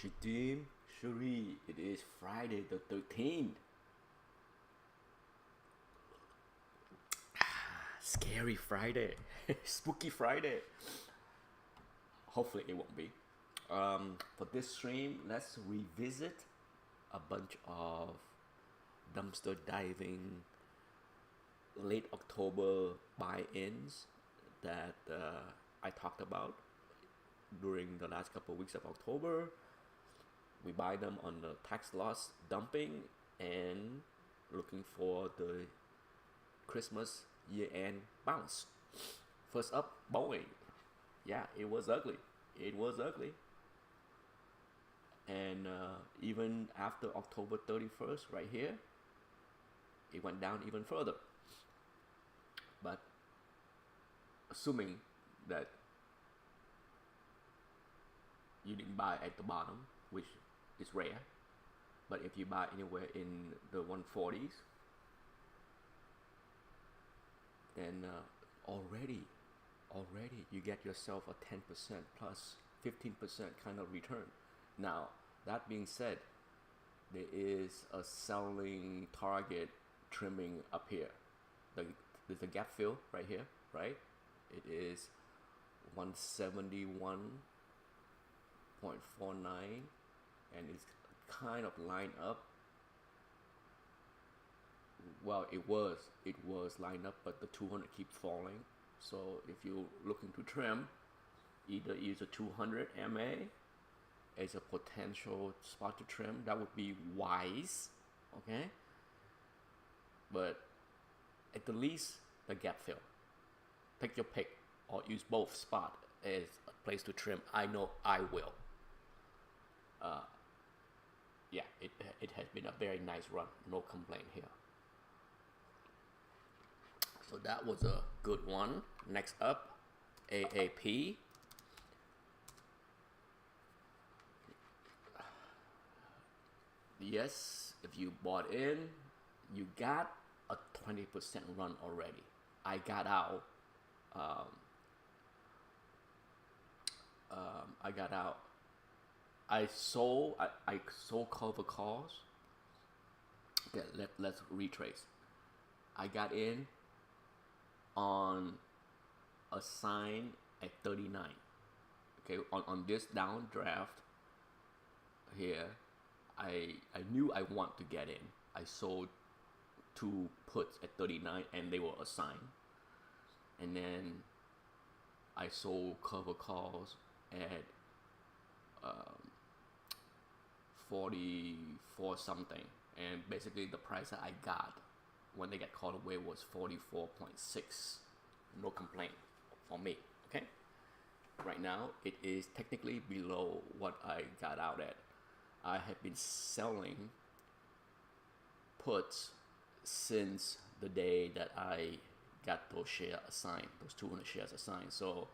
Shadim Shuri, it is Friday the 13th. Scary Friday. Spooky Friday. Hopefully, it won't be. For this stream, let's revisit a bunch of dumpster diving late October buy ins that I talked about during the last couple of weeks of October. We buy them on the tax loss dumping and looking for the Christmas year end bounce. First up, Boeing. Yeah, it was ugly. It was ugly. And even after October 31st, right here, it went down even further. But assuming that you didn't buy at the bottom, which is rare, but if you buy anywhere in the 140s, then already you get yourself a 10% plus 15% kind of return. Now, that being said, there is a selling target trimming up here. There's a gap fill right here, right? It is 171.49, and it's kind of lined up. Well, it was lined up, but the 200 keeps falling. So if you're looking to trim, either use a 200 MA as a potential spot to trim. That would be wise, okay? But at the least, the gap fill. Take your pick, or use both spot as a place to trim. I know I will. Yeah, it has been a very nice run. No complaint here. So that was a good one. Next up, AAP. Yes, if you bought in, you got a 20% run already. I got out. I got out. I sold cover calls. Okay, let's retrace. I got in on a sign at 39. Okay, on this downdraft here, I knew I want to get in. I sold two puts at 39 and they were assigned. And then I sold cover calls at 44 something, and basically the price that I got when they get called away was 44.6. No complaint for me. Okay, right now it is technically below what I got out at. I have been selling puts since the day that I got those shares assigned, those 200 shares assigned. So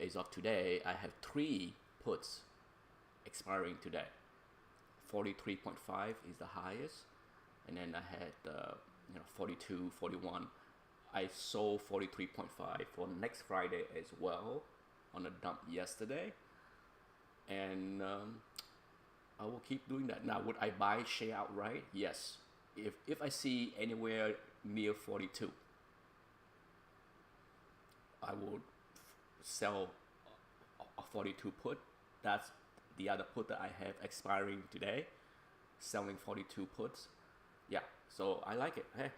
as of today, I have 3 puts expiring today. 43.5 is the highest, and then I had 42, 41. I sold 43.5 for next Friday as well on a dump yesterday, and I will keep doing that. Now, would I buy share outright? Yes. If I see anywhere near 42, I will sell a 42 put. That's the other put that I have expiring today, selling 42 puts. Yeah, so I like it. Hey,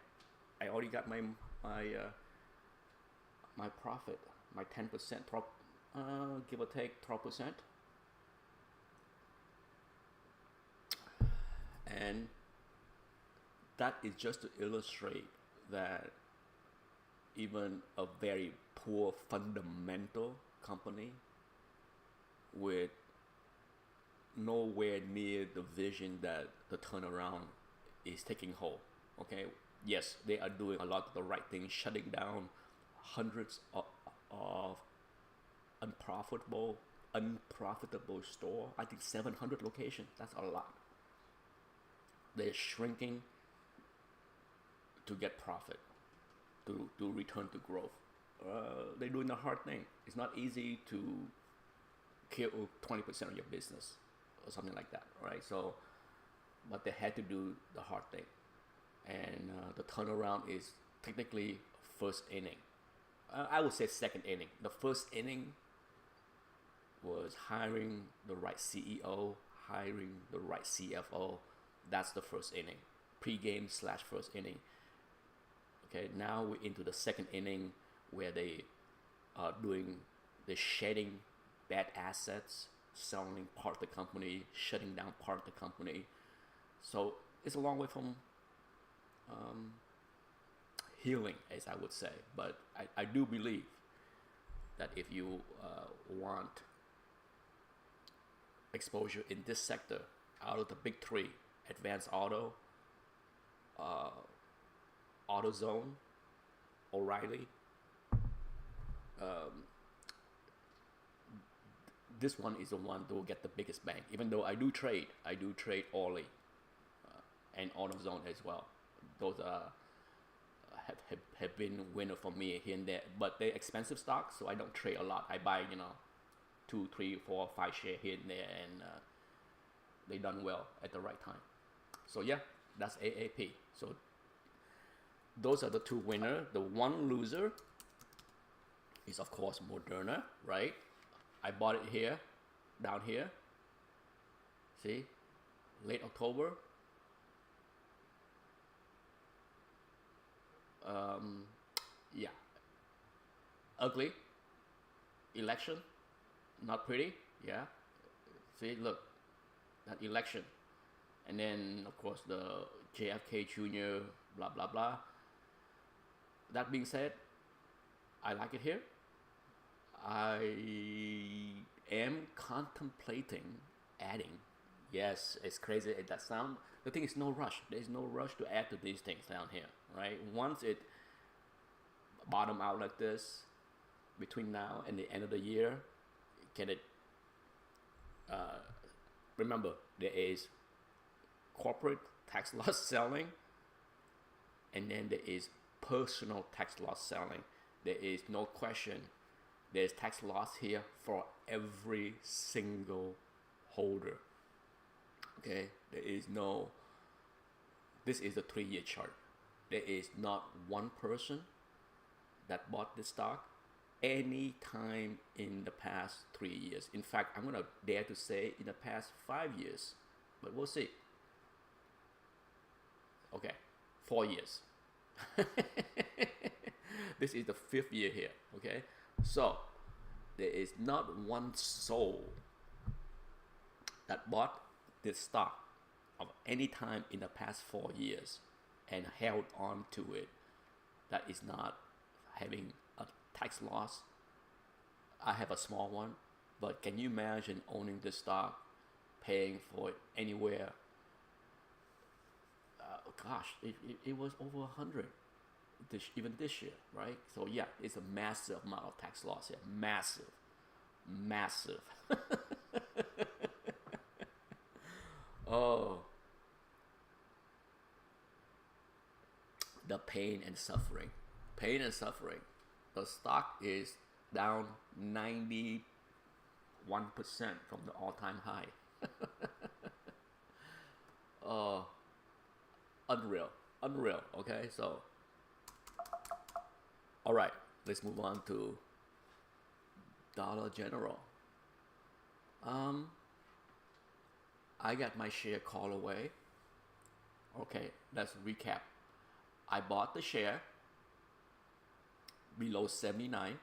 I already got my profit, my 10%, give or take 12%. And that is just to illustrate that even a very poor fundamental company with nowhere near the vision that the turnaround is taking hold. Okay, yes, they are doing a lot of the right things, shutting down hundreds of unprofitable store. I think 700 locations. That's a lot. They're shrinking to get profit, to return to growth. They're doing the hard thing. It's not easy to kill 20% of your business or something like that, right? So, but they had to do the hard thing, and the turnaround is technically first inning. I would say second inning. The first inning was hiring the right CEO, hiring the right CFO. That's the first inning, pre-game slash first inning. Okay, now we're into the second inning where they are doing the shedding bad assets, selling part of the company, shutting down part of the company. So it's a long way from healing, as I would say. But I do believe that if you want exposure in this sector, out of the big three, Advanced Auto, AutoZone, O'Reilly, this one is the one that will get the biggest bang. Even though I do trade Orly and AutoZone as well. Those are have been winner for me here and there, but they're expensive stocks, so I don't trade a lot. I buy 2, 3, 4, 5 share here and there, and they done well at the right time. So yeah, that's AAP. So those are the two winners. The one loser is of course Moderna, right? I bought it here, down here. See, late October. Yeah, ugly election, not pretty. Yeah, see, look, that election, and then of course the JFK Jr. blah blah blah. That being said, I like it here. I am contemplating adding. Yes, it's crazy at that sound. The thing is no rush. There's no rush to add to these things down here, right? Once it bottom out like this, between now and the end of the year, can it? Remember, there is corporate tax loss selling, and then there is personal tax loss selling. There is no question. There's tax loss here for every single holder. Okay, there is no. This is a 3-year chart. There is not one person that bought this stock any time in the past 3 years. In fact, I'm gonna dare to say in the past 5 years, but we'll see. Okay, 4 years. This is the 5th year here. Okay, so there is not one soul that bought this stock of any time in the past 4 years and held on to it that is not having a tax loss. I have a small one, but can you imagine owning this stock, paying for it anywhere? It was over 100 even this year, right? So yeah, it's a massive amount of tax loss here. Massive. Oh, the pain and suffering. The stock is down 91% from the all-time high. Oh, unreal. Okay, so all right, let's move on to Dollar General. I got my share call away. Okay, let's recap. I bought the share below 79,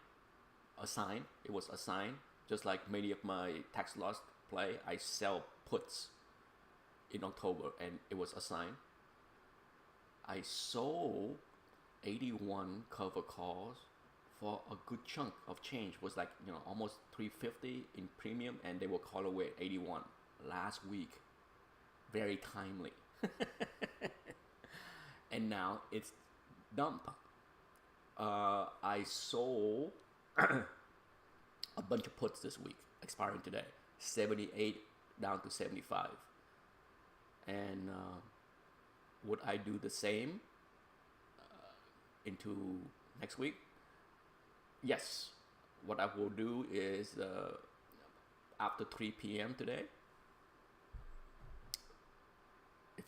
assigned. It was assigned, just like many of my tax loss play. I sell puts in October, and it was assigned. I sold 81 cover calls for a good chunk of change. It was like almost 350 in premium, and they were called away at 81 last week. Very timely. And now it's dumped. I sold a bunch of puts this week, expiring today. 78 down to 75. And would I do the same into next week? Yes. What I will do is after 3 p.m. today,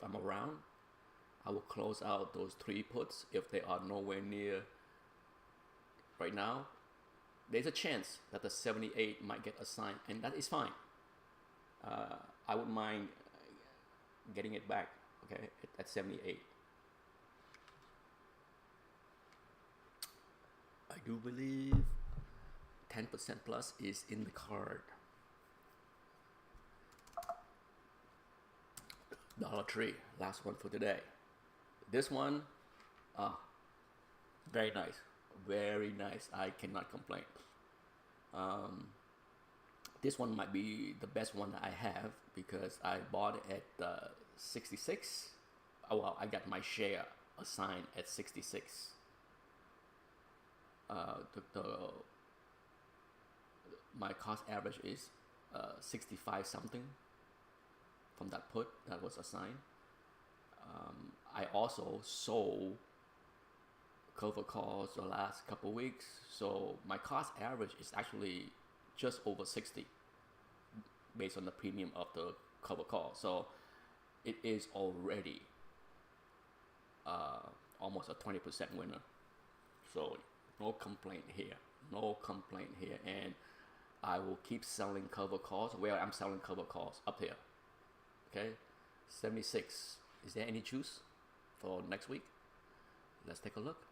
I'm around, I will close out those 3 puts if they are nowhere near right now. There's a chance that the 78 might get assigned, and that is fine. I wouldn't mind getting it back, okay, at 78. I do believe 10% plus is in the card. Dollar Tree, last one for today. This one, very nice, very nice. I cannot complain. This one might be the best one that I have because I bought it at 66. Oh well, I got my share assigned at 66. My cost average is 65 something from that put that was assigned. I also sold cover calls the last couple weeks, so my cost average is actually just over 60 based on the premium of the cover call. So it is already almost a 20% winner. So no complaint here, no complaint here. And I will keep selling cover calls. Well, I'm selling cover calls up here. Okay, 76. Is there any juice for next week? Let's take a look.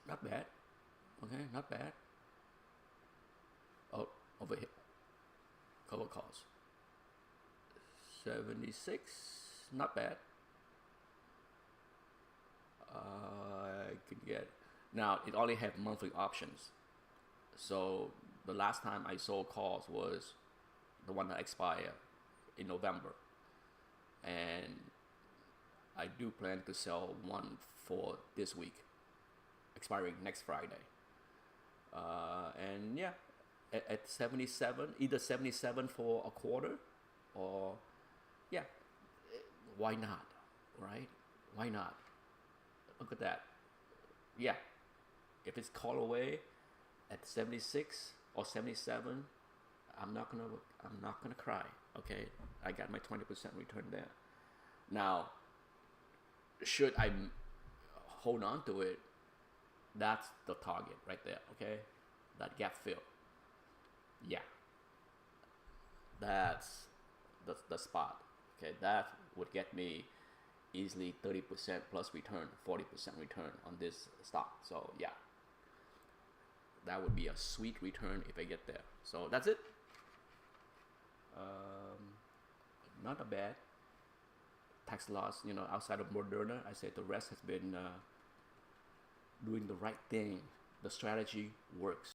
Not bad. Okay, not bad. Oh, over here. Cover calls. 76. Not bad. I could get. Now it only have monthly options. So the last time I sold calls was the one that expired in November, and I do plan to sell one for this week, expiring next Friday. And yeah, at 77, either 77 for a quarter, or yeah, why not, right? Why not? Look at that. Yeah, if it's call away at 76 or 77, I'm not gonna cry. Okay, I got my 20% return there. Now, should I hold on to it? That's the target right there. Okay, that gap fill. Yeah, that's the spot. Okay, that would get me easily 30% plus return, 40% return on this stock. So yeah, that would be a sweet return if I get there. So that's it. Not a bad tax loss, outside of Moderna. I said the rest has been doing the right thing. The strategy works.